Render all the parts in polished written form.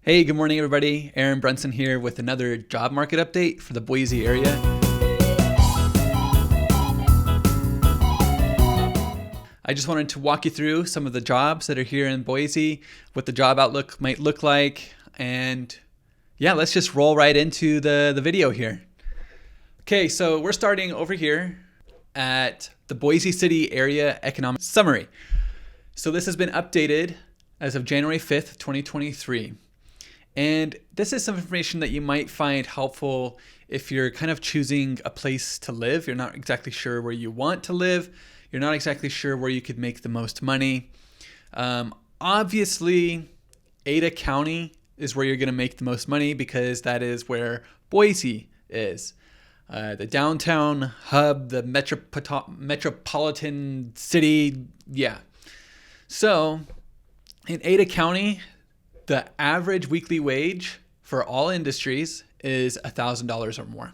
Hey, good morning, everybody. Aaron Brunson here with another job market update for the Boise area. I just wanted to walk you through some of the jobs that are here in Boise, what the job outlook might look like, and yeah, let's just roll right into the video here. Okay, so we're starting over here at the Boise City Area Economic Summary. So this has been updated as of January 5th, 2023. And this is some information that you might find helpful if you're kind of choosing a place to live. You're not exactly sure where you want to live. You're not exactly sure where you could make the most money. Obviously, Ada County is where you're going to make the most money because that is where Boise is. The downtown hub, the metropolitan city, yeah. So in Ada County, the average weekly wage for all industries is $1,000 or more.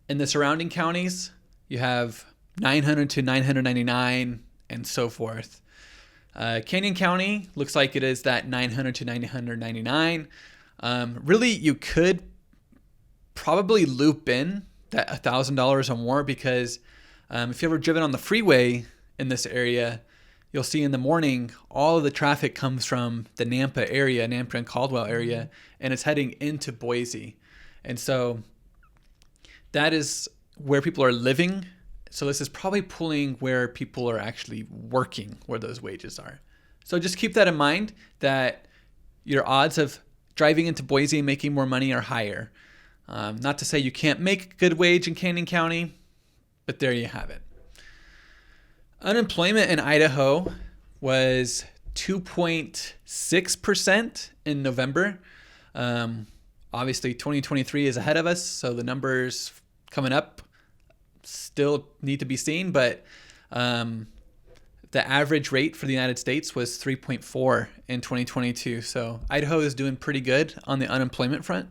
In the surrounding counties, you have $900 to $999 and so forth. Canyon County looks like it is that $900 to $999. Really, you could probably loop in that $1,000 or more because if you've ever driven on the freeway in this area, you'll see in the morning all of the traffic comes from the Nampa area, Nampa and Caldwell area, and it's heading into Boise. And so that is where people are living. So this is probably pulling where people are actually working, where those wages are. So just keep that in mind that your odds of driving into Boise and making more money are higher. Not to say you can't make a good wage in Canyon County, but there you have it. Unemployment in Idaho was 2.6% in November. Obviously, 2023 is ahead of us, so the numbers coming up still need to be seen, but the average rate for the United States was 3.4 in 2022. So Idaho is doing pretty good on the unemployment front.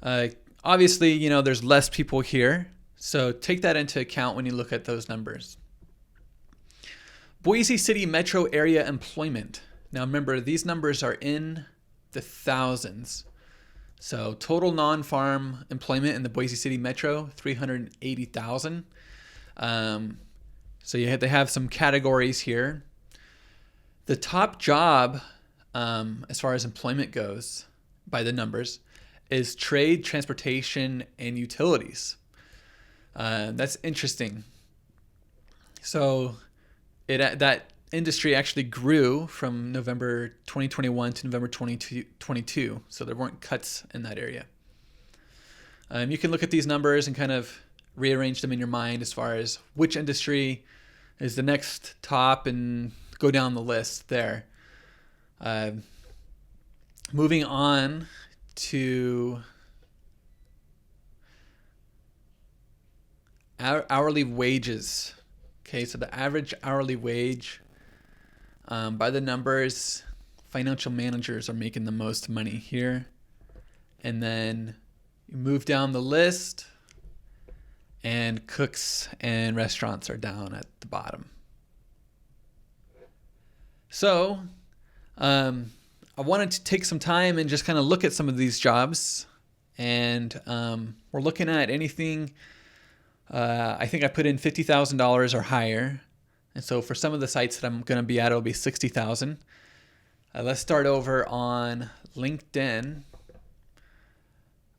Obviously, there's less people here, so take that into account when you look at those numbers. Boise City metro area employment. Now remember, these numbers are in the thousands. So total non-farm employment in the Boise City metro, 380,000. So they have some categories here. The top job, as far as employment goes, by the numbers, is trade, transportation, and utilities. That's interesting. So that industry actually grew from November 2021 to November 2022. So there weren't cuts in that area. You can look at these numbers and kind of rearrange them in your mind as far as which industry is the next top and go down the list there. Moving on to hourly wages. Okay, so the average hourly wage, by the numbers, financial managers are making the most money here. And then you move down the list, and cooks and restaurants are down at the bottom. So I wanted to take some time and just kind of look at some of these jobs. And we're looking at anything. I think I put in $50,000 or higher. And so for some of the sites that I'm going to be at, it'll be $60,000. Let's start over on LinkedIn.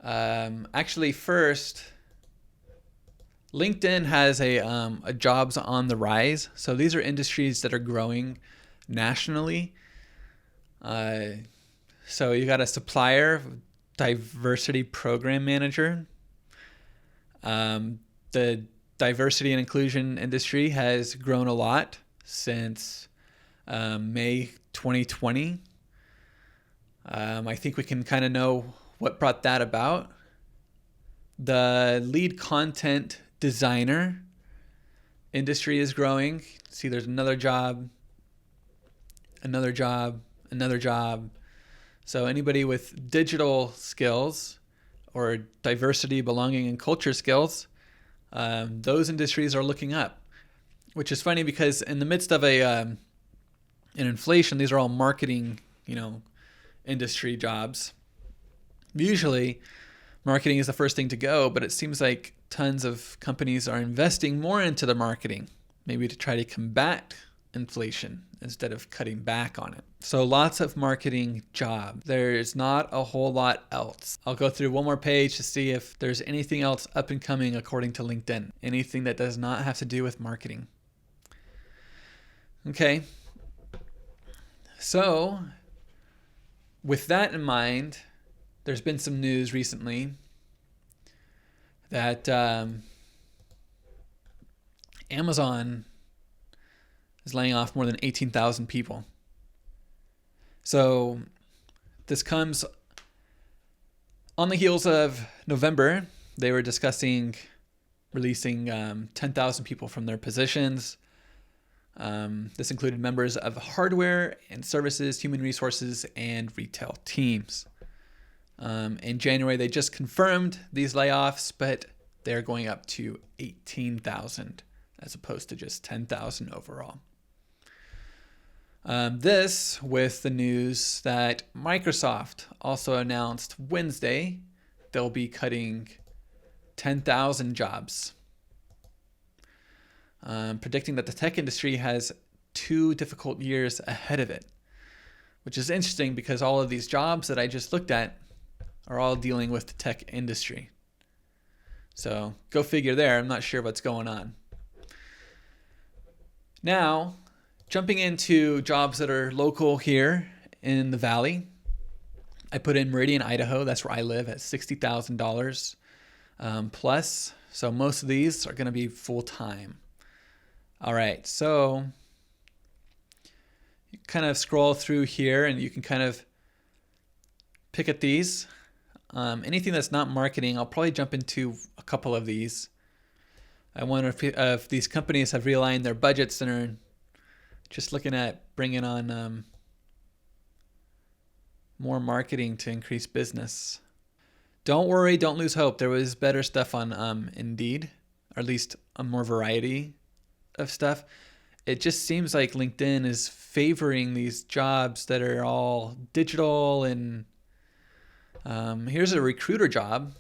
Actually, first, LinkedIn has a jobs on the rise. So these are industries that are growing nationally. So you got a supplier, diversity program manager. The diversity and inclusion industry has grown a lot since May 2020. I think we can kind of know what brought that about. The lead content designer industry is growing. See, there's another job, another job, another job. So anybody with digital skills or diversity, belonging, and culture skills, those industries are looking up, which is funny because in the midst of an inflation, these are all marketing, industry jobs. Usually, marketing is the first thing to go, but it seems like tons of companies are investing more into the marketing, maybe to try to combat inflation instead of cutting back on it. So lots of marketing jobs. There's not a whole lot else. I'll go through one more page to see if there's anything else up and coming according to LinkedIn. Anything that does not have to do with marketing. Okay. So with that in mind, there's been some news recently that Amazon is laying off more than 18,000 people. So this comes on the heels of November. They were discussing releasing 10,000 people from their positions. This included members of hardware and services, human resources, and retail teams. In January, they just confirmed these layoffs, but they're going up to 18,000 as opposed to just 10,000 overall. This with the news that Microsoft also announced Wednesday they'll be cutting 10,000 jobs, predicting that the tech industry has 2 difficult years ahead of it, which is interesting because all of these jobs that I just looked at are all dealing with the tech industry. So go figure there. I'm not sure what's going on. Now, jumping into jobs that are local here in the Valley, I put in Meridian, Idaho. That's where I live at $60,000 plus. So most of these are going to be full-time. All right, so you kind of scroll through here and you can kind of pick at these. Anything that's not marketing, I'll probably jump into a couple of these. I wonder if these companies have realigned their budgets and are just looking at bringing on more marketing to increase business. Don't worry, don't lose hope. There was better stuff on Indeed, or at least a more variety of stuff. It just seems like LinkedIn is favoring these jobs that are all digital. And here's a recruiter job.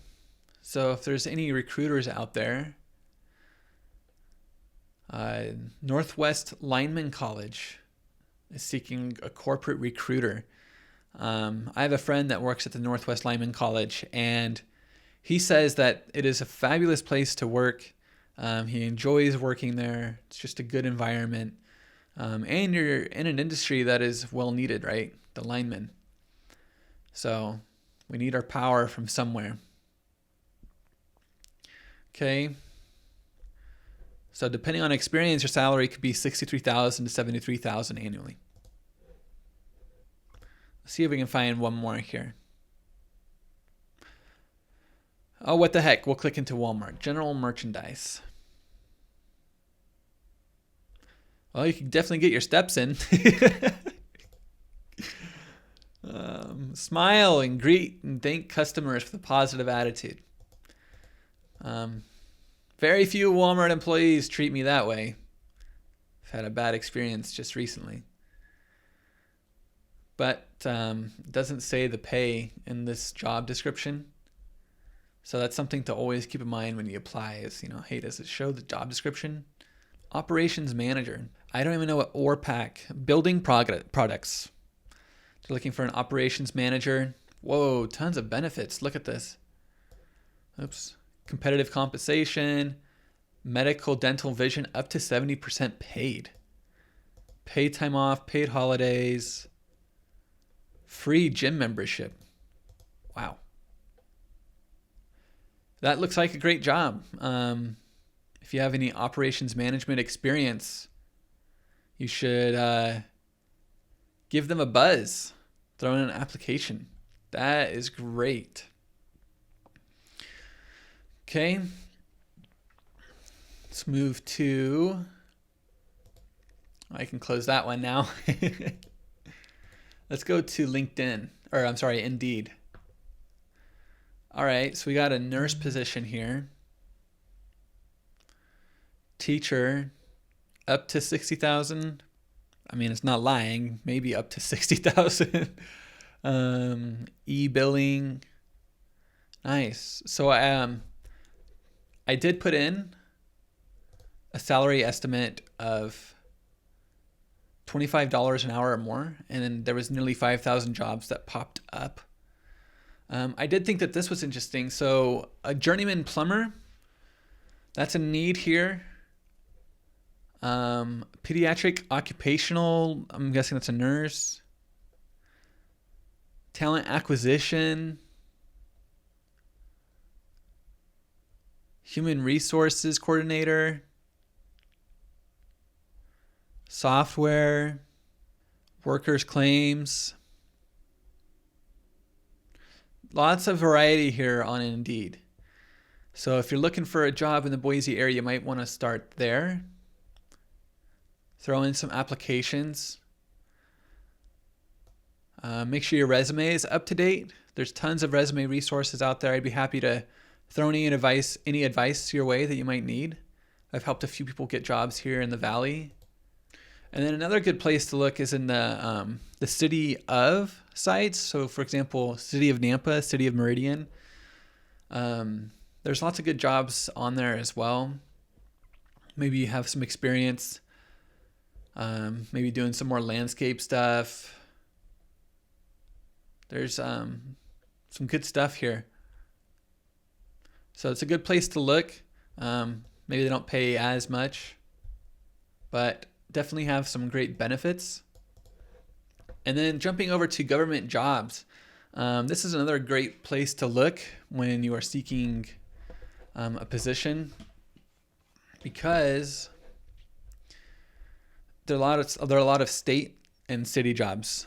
So if there's any recruiters out there, Northwest Lineman College is seeking a corporate recruiter. I have a friend that works at the Northwest Lineman College, and he says that it is a fabulous place to work. He enjoys working there. It's just a good environment. And you're in an industry that is well needed, right? The linemen. So we need our power from somewhere. Okay. So depending on experience, your salary could be $63,000 to $73,000 annually. Let's see if we can find one more here. Oh, what the heck? We'll click into Walmart. General merchandise. Well, you can definitely get your steps in. Smile and greet and thank customers with a positive attitude. Very few Walmart employees treat me that way. I've had a bad experience just recently. But it doesn't say the pay in this job description. So that's something to always keep in mind when you apply is, hey, does it show the job description? Operations manager. I don't even know what ORPAC. Building products. They're looking for an operations manager. Whoa, tons of benefits. Look at this. Oops. Competitive compensation, medical, dental, vision, up to 70% paid. Paid time off, paid holidays, free gym membership. Wow. That looks like a great job. If you have any operations management experience, you should give them a buzz. Throw in an application. That is great. Okay, let's move to, I can close that one now. Let's go to LinkedIn, or I'm sorry, Indeed. All right, so we got a nurse position here. Teacher, up to 60,000. I mean, it's not lying, maybe up to 60,000. E-billing. Nice. So I did put in a salary estimate of $25 an hour or more, and then there was nearly 5,000 jobs that popped up. I did think that this was interesting. So a journeyman plumber, that's a need here. Pediatric occupational, I'm guessing that's a nurse. Talent acquisition. Human resources coordinator. Software. Workers' claims. Lots of variety here on Indeed. So if you're looking for a job in the Boise area, you might want to start there. Throw in some applications. Make sure your resume is up to date. There's tons of resume resources out there. I'd be happy to throw any advice your way that you might need. I've helped a few people get jobs here in the Valley. And then another good place to look is in the city of sites. So for example, city of Nampa, city of Meridian. There's lots of good jobs on there as well. Maybe you have some experience, maybe doing some more landscape stuff. There's some good stuff here. So it's a good place to look. Maybe they don't pay as much, but definitely have some great benefits. And then jumping over to government jobs. This is another great place to look when you are seeking a position, because there are a lot of state and city jobs.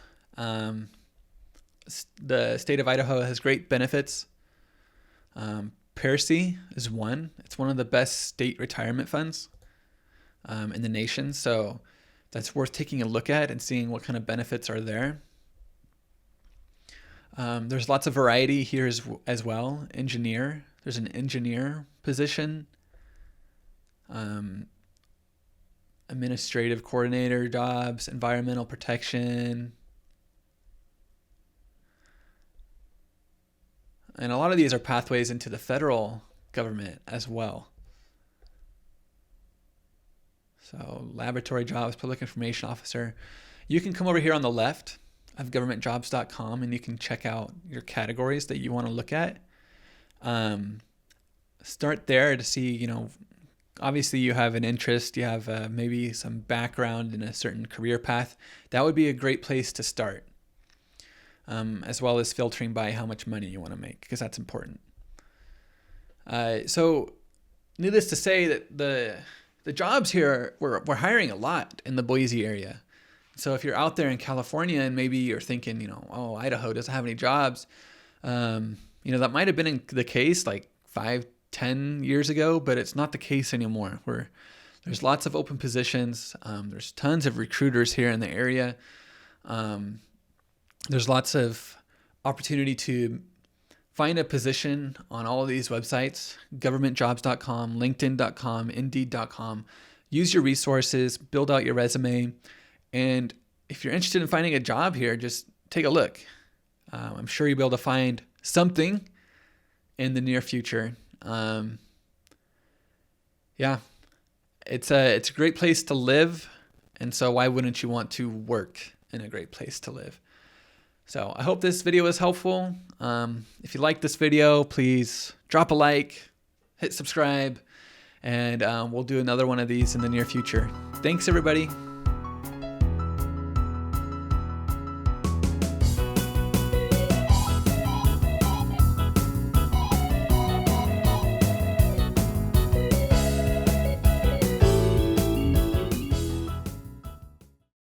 The state of Idaho has great benefits. Percy is one. It's one of the best state retirement funds in the nation. So that's worth taking a look at and seeing what kind of benefits are there. There's lots of variety here as well. Engineer. There's an engineer position. Administrative coordinator jobs. Environmental protection. And a lot of these are pathways into the federal government as well. So laboratory jobs, public information officer. You can come over here on the left of governmentjobs.com and you can check out your categories that you want to look at. Start there to see, obviously you have an interest, you have maybe some background in a certain career path. That would be a great place to start. As well as filtering by how much money you want to make, because that's important. So needless to say that the jobs here, we're hiring a lot in the Boise area. So if you're out there in California and maybe you're thinking, Idaho doesn't have any jobs, that might have been the case like 5-10 years ago, but it's not the case anymore. There's lots of open positions. There's tons of recruiters here in the area. There's lots of opportunity to find a position on all of these websites, governmentjobs.com, linkedin.com, indeed.com. Use your resources, build out your resume. And if you're interested in finding a job here, just take a look. I'm sure you'll be able to find something in the near future. It's a great place to live. And so why wouldn't you want to work in a great place to live? So I hope this video was helpful. If you like this video, please drop a like, hit subscribe, and we'll do another one of these in the near future. Thanks, everybody.